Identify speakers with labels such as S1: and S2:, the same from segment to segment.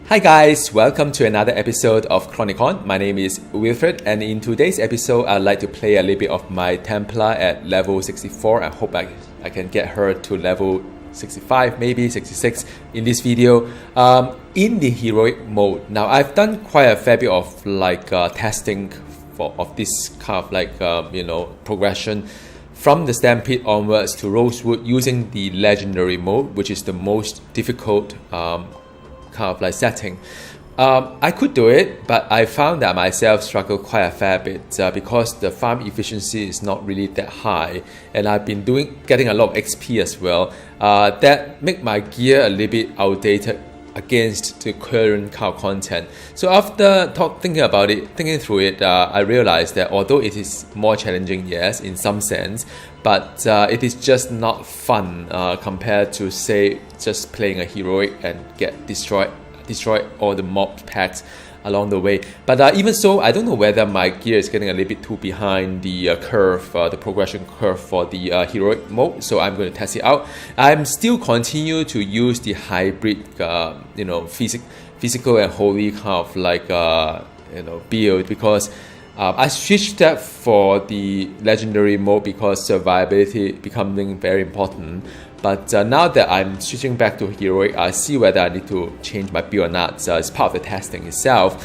S1: Hi guys, welcome to another episode of Chronicon. My name is Wilfred, and in today's episode I'd like to play a little bit of my Templar at level 64. I hope I can get her to level 65, maybe 66 in this video. In the heroic mode. Now I've done quite a fair bit of testing of this kind of progression from the Stampede onwards to Rosewood using the legendary mode, which is the most difficult setting. I could do it, but I found that myself struggle quite a fair bit because the farm efficiency is not really that high, and I've been getting a lot of XP as well. That make my gear a little bit outdated against the current content. So after thinking through it, I realized that although it is more challenging, yes, in some sense, but it is just not fun compared to, say, just playing a heroic and get destroy all the mob packs along the way. But even so, I don't know whether my gear is getting a little bit too behind the curve, the progression curve for the heroic mode. So I'm going to test it out. I'm still continue to use the hybrid, physical and holy kind of build, because I switched that for the legendary mode because survivability becoming very important. But now that I'm switching back to heroic, I see whether I need to change my build or not. So it's part of the testing itself.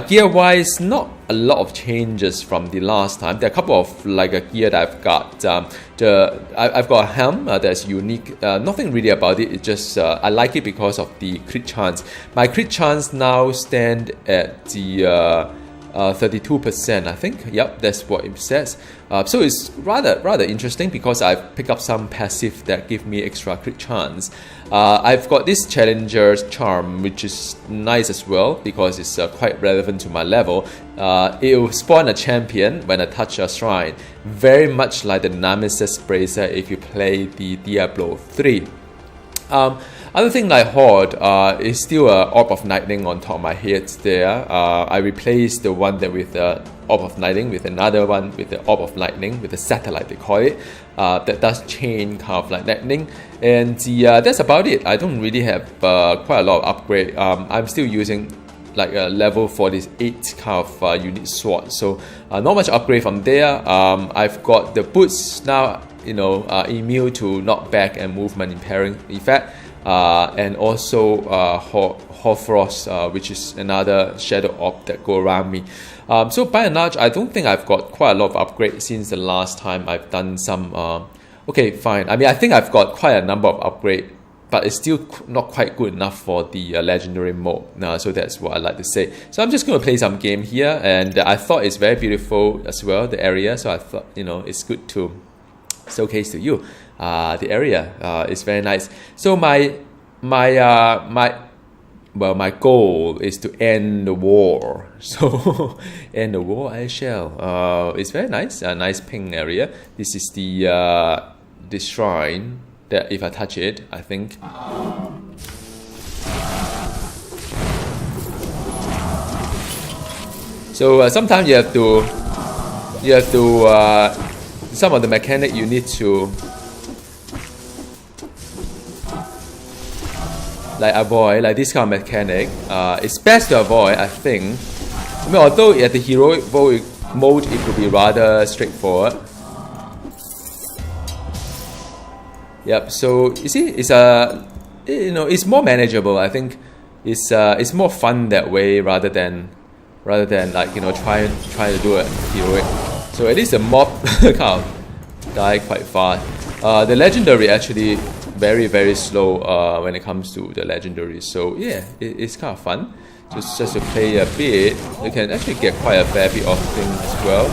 S1: Gear-wise, not a lot of changes from the last time. There are a couple of gear that I've got. I've got a helm that's unique. Nothing really about it. It's just I like it because of the crit chance. My crit chance now stand at the 32%, I think. Yep, that's what it says. So it's rather interesting because I've picked up some passive that give me extra crit chance. I've got this Challenger's Charm, which is nice as well because it's quite relevant to my level. It will spawn a champion when I touch a shrine, very much like the Nemesis Bracer if you play the Diablo 3. Other thing like Horde is still an Orb of Lightning on top of my head there. I replaced the one that with the Orb of Lightning with another one with the Orb of Lightning, with the satellite they call it, that does chain kind of like lightning. And that's about it. I don't really have quite a lot of upgrade. I'm still using like a level 48 kind of unit sword, so not much upgrade from there. I've got the boots now, immune to knockback and movement impairing effect. And also Hoarfrost, which is another shadow orb that go around me. So by and large, I don't think I've got quite a lot of upgrades since the last time I've done some. Okay, fine. I mean, I think I've got quite a number of upgrades, but it's still not quite good enough for the legendary mode. So that's what I like to say. So I'm just going to play some game here, and I thought it's very beautiful as well, the area. So I thought it's good to showcase to you. The area is very nice. So my goal is to end the war. So end the war I shall. It's very nice, a nice pink area. This is the shrine that if I touch it, I think. So sometimes you have to some of the mechanic you need to avoid, like this kind of mechanic. It's best to avoid, I think. I mean, although at the heroic mode it could be rather straightforward. Yep. So you see, it's it's more manageable. I think it's more fun that way rather than trying to do it heroic. So at least the mob kind of die quite fast. The legendary actually very, very slow when it comes to the legendary. So yeah, it's kind of fun. Just to play a bit, you can actually get quite a fair bit of things as well.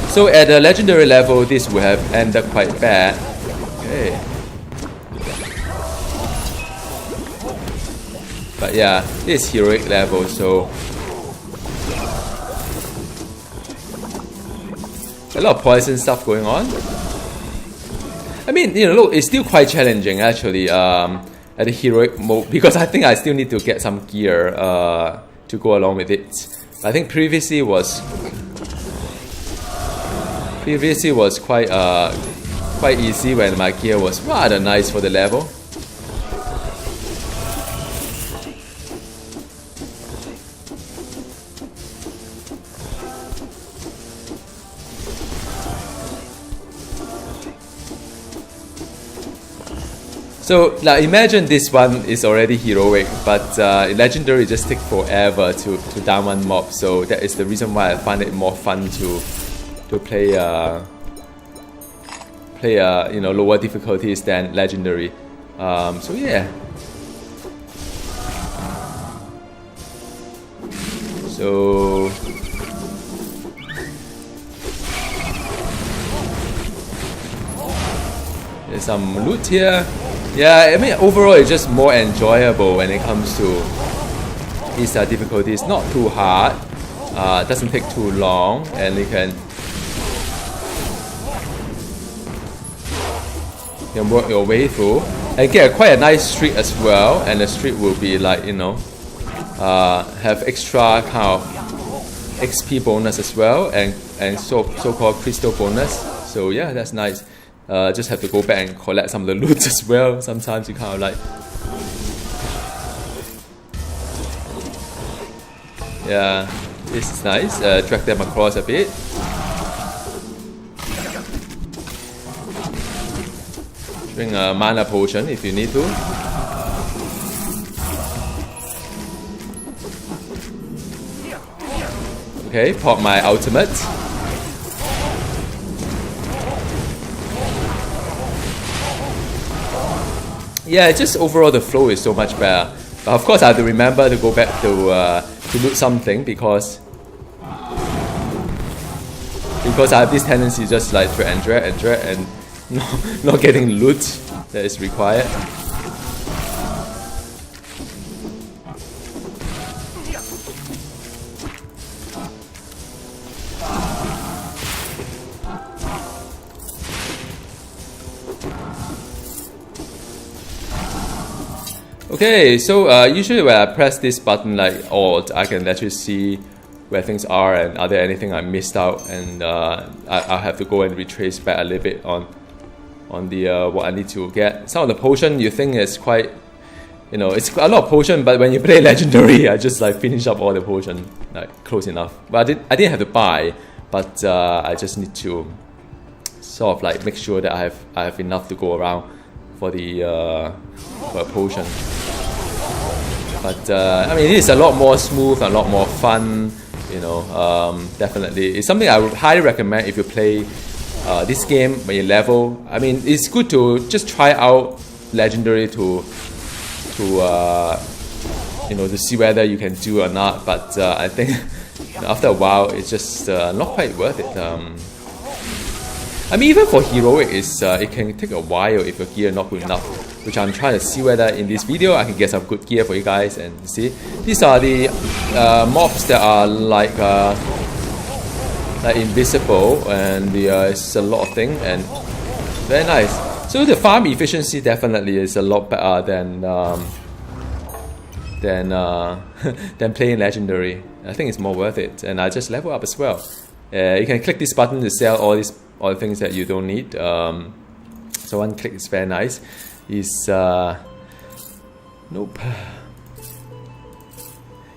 S1: So at the legendary level, this would have ended quite bad. Okay. But yeah, this is heroic level, so a lot of poison stuff going on. I mean, look, it's still quite challenging actually at the heroic mode, because I think I still need to get some gear to go along with it. I think previously was Previously was quite easy when my gear was rather nice for the level. So like imagine this one is already heroic, but legendary just take forever to down one mob. So that is the reason why I find it more fun to play you know, lower difficulties than legendary. So yeah. So there's some loot here. Yeah, I mean overall it's just more enjoyable when it comes to these difficulties. Not too hard, doesn't take too long, and you can work your way through and get quite a nice streak as well. And the streak will be like, you know, have extra kind of XP bonus as well, and so-called crystal bonus. So yeah, that's nice. Just have to go back and collect some of the loot as well. Sometimes you kind of like, yeah, this is nice. Drag them across a bit. Drink a mana potion if you need to. Okay, pop my ultimate. Yeah, just overall the flow is so much better. But of course I have to remember to go back to loot something because I have this tendency to just like drag and not getting loot that is required. Okay, so usually when I press this button like Alt, I can actually see where things are and are there anything I missed out, and I'll have to go and retrace back a little bit on the what I need to get. Some of the potion you think is quite, you know, it's a lot of potion, but when you play legendary, I just like finish up all the potion like close enough. But I didn't have to buy, but I just need to sort of like make sure that I have enough to go around for the for a potion. But I mean, it is a lot more smooth, a lot more fun, you know. Definitely, it's something I would highly recommend if you play this game when you level. I mean, it's good to just try out legendary to you know, to see whether you can do or not. But I think after a while, it's just not quite worth it. I mean, even for heroic, it can take a while if your gear not good enough, which I'm trying to see whether in this video I can get some good gear for you guys and see. These are the mobs that are like invisible, and it's a lot of things and very nice. So the farm efficiency definitely is a lot better than playing legendary. I think it's more worth it, and I just level up as well. You can click this button to sell all the things that you don't need. So one click is very nice. Nope.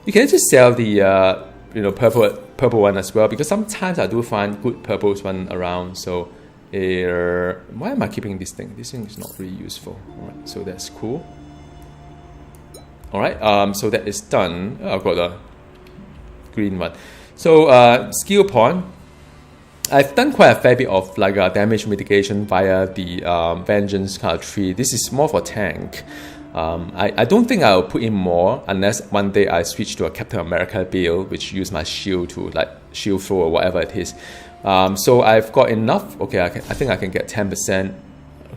S1: You can just sell the you know, purple one as well, because sometimes I do find good purples one around. So why am I keeping this thing? This thing is not really useful. Alright, so that's cool. Alright, so that is done. Oh, I've got the green one. So skill point. I've done quite a fair bit of like damage mitigation via the Vengeance kind of tree. This is more for tank. I don't think I'll put in more unless one day I switch to a Captain America build, which use my shield to like shield throw or whatever it is. So I've got enough. Okay, I think I can get 10%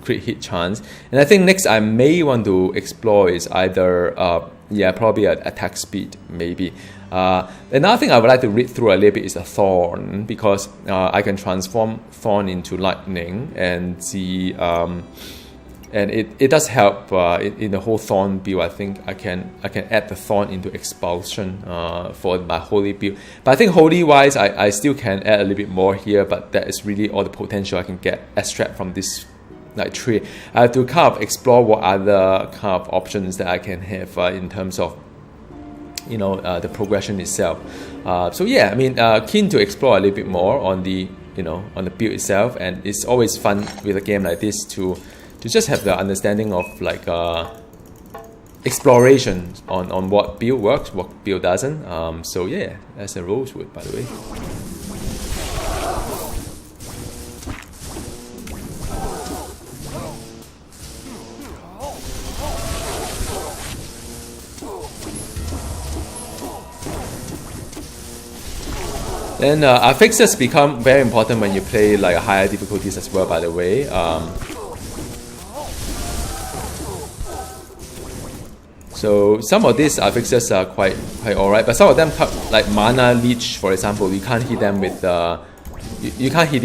S1: crit hit chance. And I think next I may want to explore is either probably attack speed maybe. Another thing I would like to read through a little bit is a Thorn, because I can transform Thorn into lightning and and it does help in the whole Thorn build. I think I can add the Thorn into Expulsion for my Holy build. But I think Holy wise, I still can add a little bit more here, but that is really all the potential I can extract from this like tree. I have to kind of explore what other kind of options that I can have in terms of the progression itself. So yeah, I mean, keen to explore a little bit more on the on the build itself, and it's always fun with a game like this to just have the understanding of like exploration on what build works, what build doesn't. So yeah, that's a Rosewood, by the way. Then affixes become very important when you play like higher difficulties as well, by the way. So some of these affixes are quite alright, but some of them like mana leech, for example, you can't hit them with you can't hit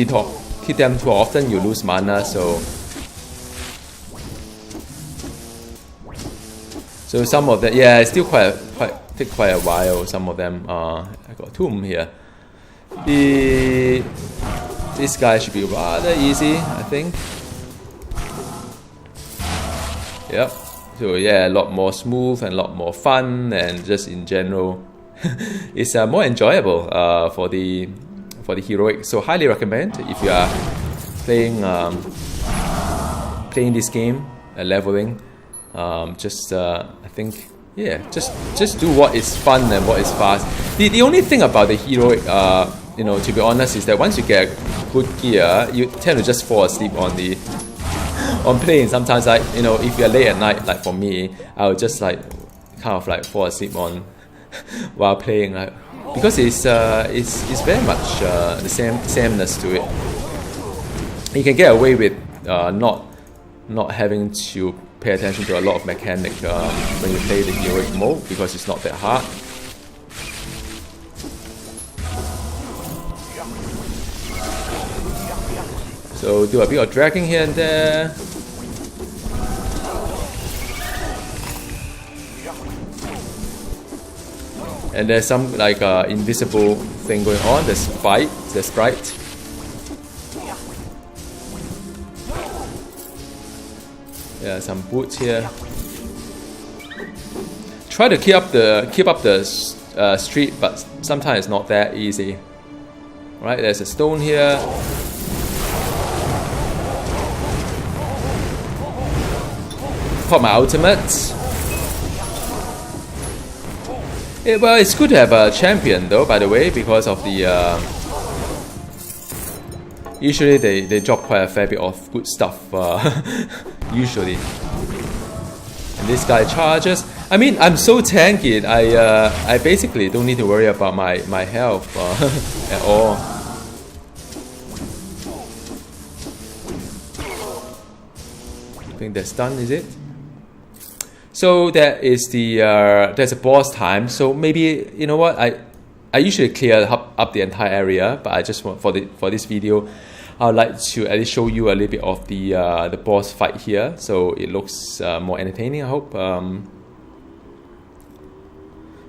S1: them too often, you lose mana. So some of them, yeah, it's still take quite a while. Some of them, I got Tomb here. This guy should be rather easy, I think. Yep. So yeah, a lot more smooth and a lot more fun, and just in general, it's more enjoyable for the heroic. So highly recommend if you are playing this game, leveling. I think. Yeah, just do what is fun and what is fast. The only thing about the heroic, to be honest, is that once you get good gear, you tend to just fall asleep on playing. Sometimes, like if you're late at night, like for me, I would just like kind of like fall asleep on while playing, like, because it's very much the sameness to it. You can get away with not having to pay attention to a lot of mechanic when you play the heroic mode, because it's not that hard. So do a bit of dragging here and there. And there's some like invisible thing going on. The sprite. Yeah, some boots here. Try to keep up the street, but sometimes it's not that easy. Right, there's a stone here. Caught my ultimate. Well, it's good to have a champion though, by the way, because of the usually they drop quite a fair bit of good stuff. Usually. And this guy charges. I mean, I'm so tanky. I basically don't need to worry about my health at all. I think that's done, is it? So that is there's a boss time. So maybe, you know what, I usually clear up the entire area, but I just want for this video, I would like to at least show you a little bit of the boss fight here, so it looks more entertaining, I hope.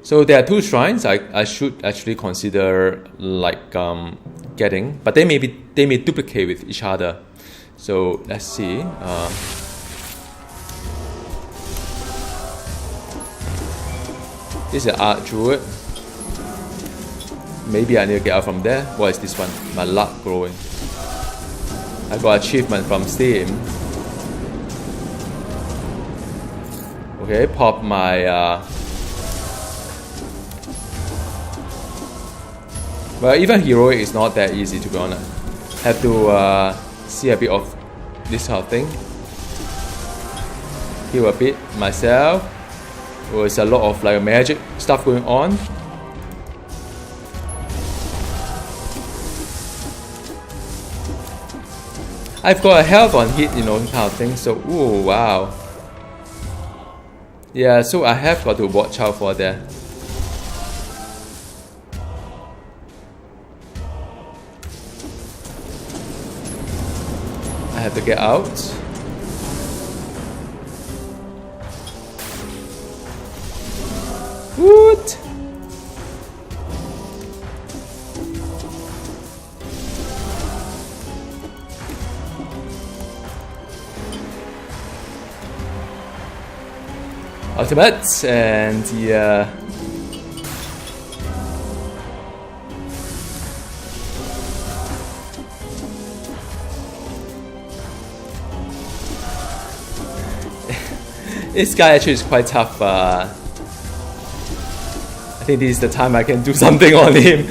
S1: So there are two shrines I should actually consider like getting, but they may duplicate with each other. So let's see. This is an Archdruid. Maybe I need to get out from there. What is this one? My luck growing. I got achievement from Steam. Okay, pop my well, even heroic is not that easy, to be honest. Have to see a bit of this kind of thing. Heal a bit myself. There's a lot of like magic stuff going on. I've got a health on hit, kind of thing. So, ooh, wow. Yeah, so I have got to watch out for that. I have to get out. What? Ultimate and the this guy actually is quite tough. I think this is the time I can do something on him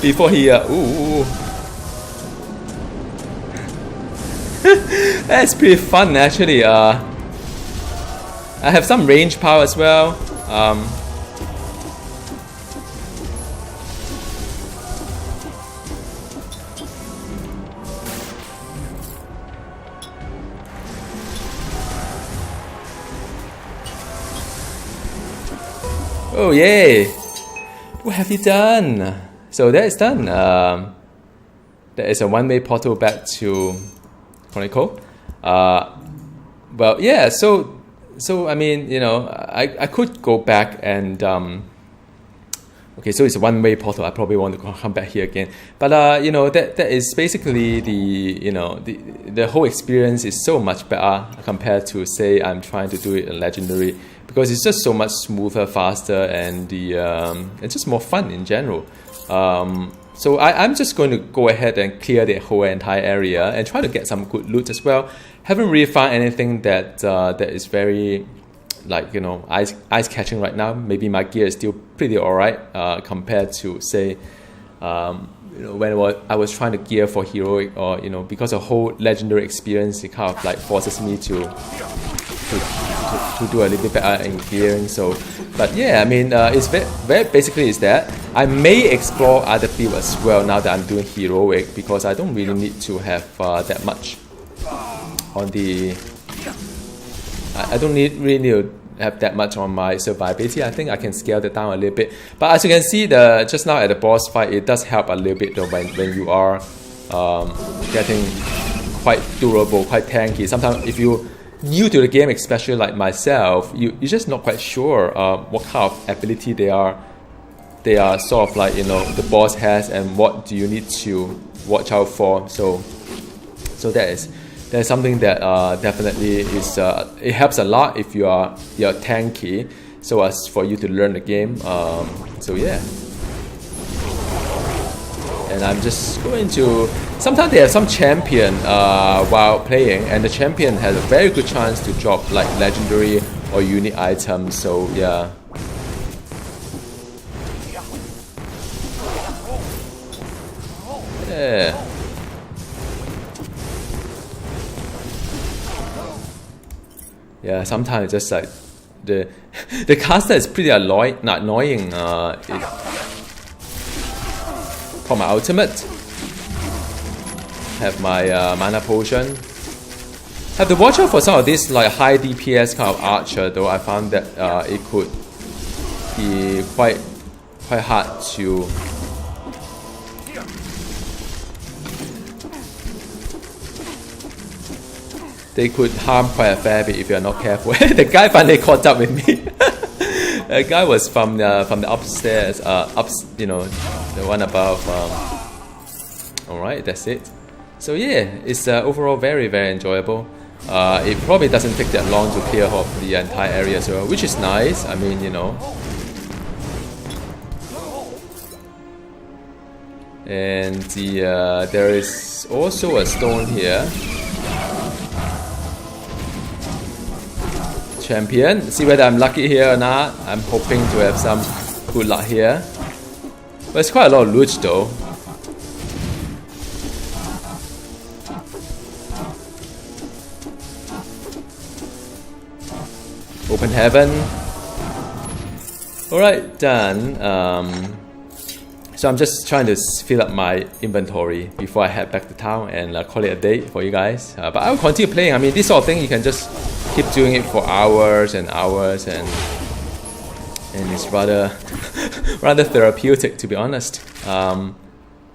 S1: before he. Ooh. That's pretty fun actually. I have some range power as well. Oh yay! What have you done? So that is done. There is a one-way portal back to Chronicon. Well, yeah. So I mean, you know, I could go back and okay, so it's a one-way portal. I probably want to come back here again, but you know, that is basically the whole experience is so much better compared to, say, I'm trying to do it in legendary, because it's just so much smoother, faster, and it's just more fun in general. So I'm just going to go ahead and clear the whole entire area and try to get some good loot as well. Haven't really found anything that is very, like, you know, eyes catching right now. Maybe my gear is still pretty alright compared to, say, you know, when I was trying to gear for heroic, or, you know, because a whole legendary experience, it kind of like forces me to do a little bit better in gearing. So, but yeah, I mean, it's very basically is that I may explore other fields as well now that I'm doing heroic, because I don't really need to have that much on the. I don't really need to have that much on my survivability. I think I can scale that down a little bit. But as you can see, just now at the boss fight, it does help a little bit though when you are getting quite durable, quite tanky. Sometimes if you new to the game, especially like myself, you're just not quite sure what kind of ability they are sort of like, you know, the boss has, and what do you need to watch out for. So there's something that definitely is it helps a lot if you're tanky, so as for you to learn the game. So yeah. And I'm just going to. Sometimes they have some champion while playing, and the champion has a very good chance to drop like legendary or unique items. So yeah. Yeah. Yeah. Sometimes it's just like the caster is pretty annoying. For my ultimate, have my mana potion. Have to watch out for some of these like high DPS kind of archer though. I found that it could be quite hard to. They could harm quite a fair bit if you're not careful. The guy finally caught up with me. The guy was from the upstairs, you know, the one above. All right, that's it. So yeah, it's overall very, very enjoyable. It probably doesn't take that long to clear off the entire area as well, which is nice. I mean, you know. And there is also a stone here. Champion. See whether I'm lucky here or not. I'm hoping to have some good luck here. But it's quite a lot of loot though. Open heaven. Alright, done. So I'm just trying to fill up my inventory before I head back to town and call it a day for you guys. But I will continue playing. I mean, this sort of thing you can just keep doing it for hours and hours, and it's rather therapeutic, to be honest.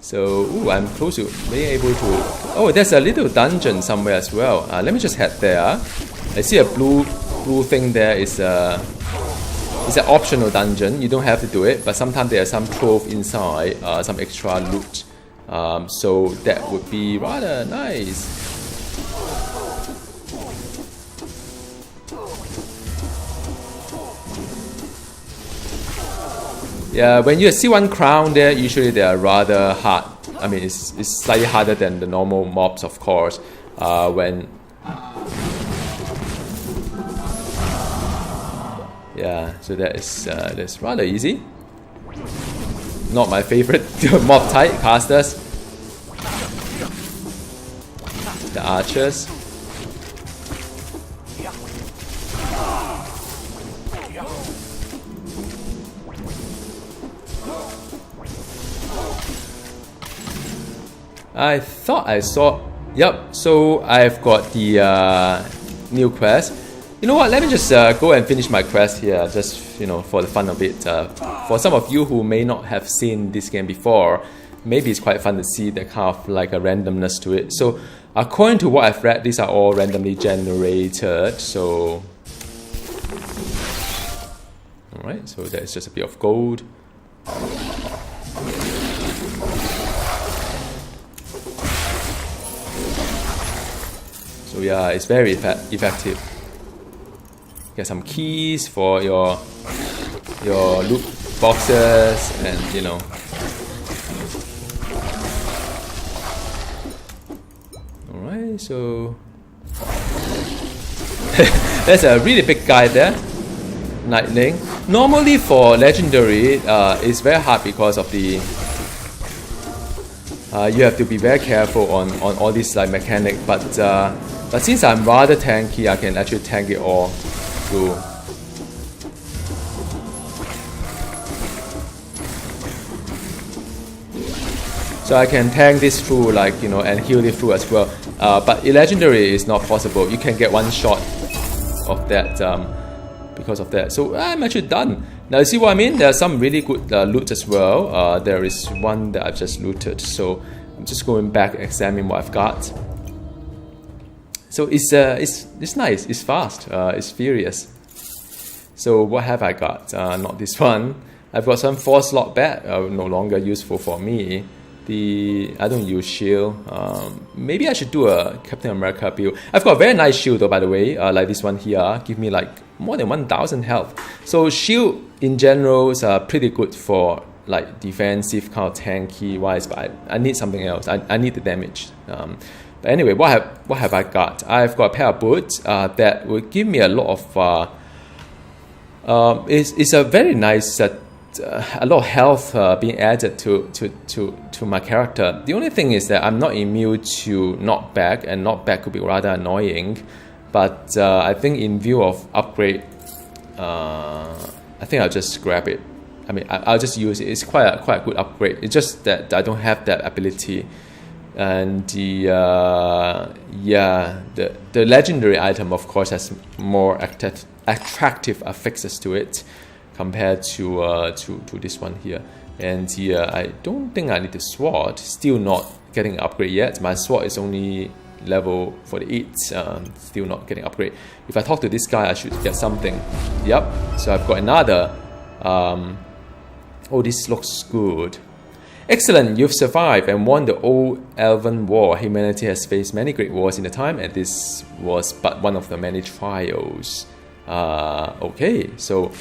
S1: So ooh, I'm close to being able to. Oh, there's a little dungeon somewhere as well. Let me just head there. I see a blue thing there. Is It's an optional dungeon. You don't have to do it, but sometimes there are some trove inside, some extra loot. So that would be rather nice. Yeah, when you see one crown there, usually they are rather hard. I mean, it's slightly harder than the normal mobs, of course. Yeah, so that's rather easy. Not my favorite mob type casters. The archers. I thought I saw. Yep. So I've got the new quest. You know what? Let me just go and finish my quest here, just for the fun of it. For some of you who may not have seen this game before, maybe it's quite fun to see the kind of like a randomness to it. So, according to what I've read, these are all randomly generated. So, all right. So that's just a bit of gold. So yeah, it's very effective. Get some keys for your loot boxes, and Alright, so there's a really big guy there. Nightling. Normally for legendary, it's very hard because of the you have to be very careful on all these like mechanic, but since I'm rather tanky, I can actually tank it all through. So I can tank this through, like, and heal it through as well. But in legendary is not possible. You can get one shot of that because of that. So I'm actually done. Now you see what I mean? There are some really good loot as well. There is one that I've just looted. So I'm just going back and examine what I've got. So it's nice. It's fast. It's furious. So what have I got? Not this one. I've got some 4-slot bat. No longer useful for me. I don't use shield. Maybe I should do a Captain America build. I've got a very nice shield though, by the way. Like this one here, give me like more than 1,000 health. So shield in general is pretty good for like defensive kind of tanky wise. But I need something else. I need the damage. But anyway, what have I got? I've got a pair of boots that will give me a lot of. It's a very nice. A lot of health being added to my character. The only thing is that I'm not immune to knockback, and knockback could be rather annoying. But I think in view of upgrade, I think I'll just grab it. I mean, I'll just use it. It's quite a good upgrade. It's just that I don't have that ability, and the legendary item, of course, has more attractive affixes to it compared to this one here. And I don't think I need the sword. Still not getting an upgrade yet. My sword is only level 48. Still not getting upgrade. If I talk to this guy, I should get something. Yep. So I've got another. Oh, this looks good. Excellent. You've survived and won the old Elven War. Humanity has faced many great wars in the time, and this was but one of the many trials. Okay. So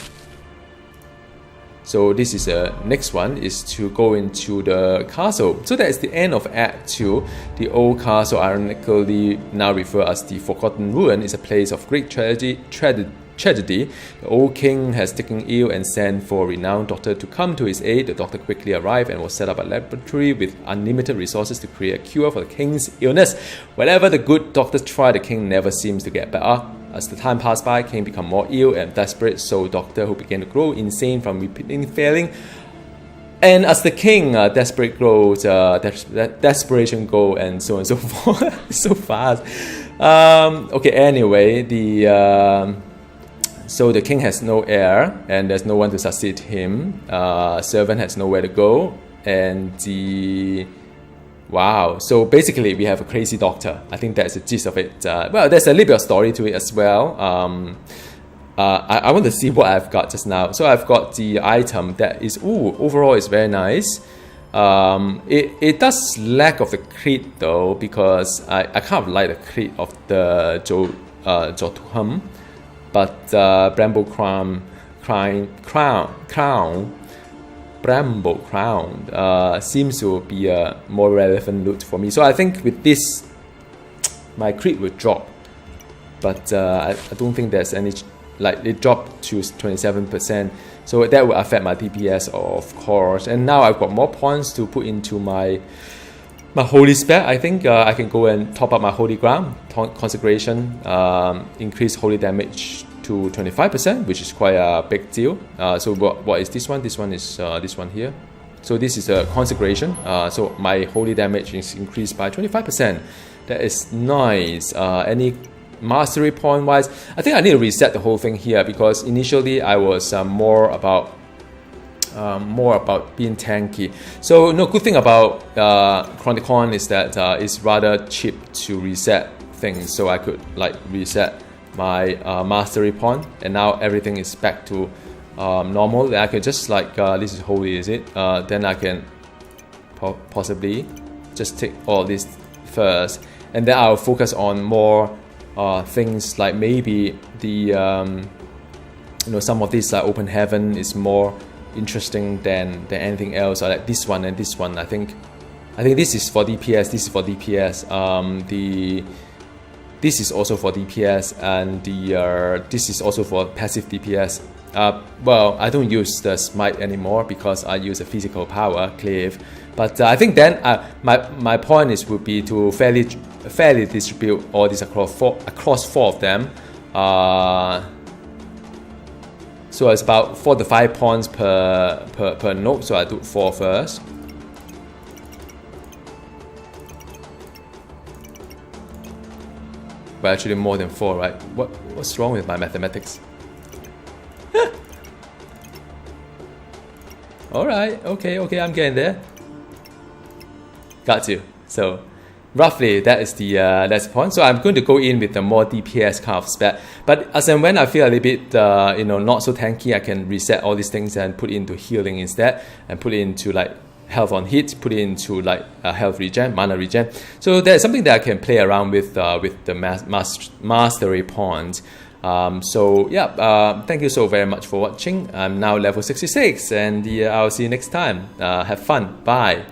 S1: this is next one is to go into the castle. So that is the end of Act 2. The old castle, ironically now referred as the Forgotten Ruin, is a place of great tragedy. The old king has taken ill and sent for a renowned doctor to come to his aid. The doctor quickly arrived and was set up a laboratory with unlimited resources to create a cure for the king's illness. Whenever the good doctors try, the king never seems to get better. As the time passed by, king became more ill and desperate, so doctor who began to grow insane from repeatedly failing. And as the king desperate grows, desperation grows, and so on and so forth. So fast. Okay, anyway, so the king has no heir, and there's no one to succeed him. Servant has nowhere to go, and wow, so basically we have a crazy doctor. I think that's the gist of it. Well, there's a little bit of story to it as well. I want to see what I've got just now. So I've got the item that is, overall is very nice. It does lack of the crit though, because I kind of like the crit of the Jotuhum, but Bramble Bramble Crown seems to be a more relevant loot for me. So I think with this, my crit will drop, but I don't think there's any, like it dropped to 27%, so that will affect my DPS of course. And now I've got more points to put into my holy spec. I think I can go and top up my holy ground consecration, increase holy damage to 25%, which is quite a big deal. So what is this one? This one is this one here. So this is a consecration. So my holy damage is increased by 25%. That is nice. Any mastery point wise, I think I need to reset the whole thing here, because initially I was more about being tanky. So no, good thing about Chronicon is that it's rather cheap to reset things. So I could like reset my mastery point, and now everything is back to normal. I can just like this is holy, is it? Then I can possibly just take all this first, and then I'll focus on more things like maybe the some of these open heaven is more interesting than anything else. I like this one and this one. I think this is for DPS. This is for DPS. This is also for DPS, and this is also for passive DPS. Well, I don't use the smite anymore because I use a physical power cleave. But I think then my point is would be to fairly distribute all these across four of them. So it's about 4 to 5 points per node. So I do 4 first. But actually more than 4, right? What's wrong with my mathematics? Alright, okay, I'm getting there. Got you. So roughly that is that's the point. So I'm going to go in with the more DPS kind of spec. But as and when I feel a little bit not so tanky, I can reset all these things and put it into healing instead, and put it into like health on hit, put it into like health regen, mana regen. So there's something that I can play around with the mastery points. So yeah, thank you so very much for watching. I'm now level 66, and I'll see you next time. Have fun. Bye.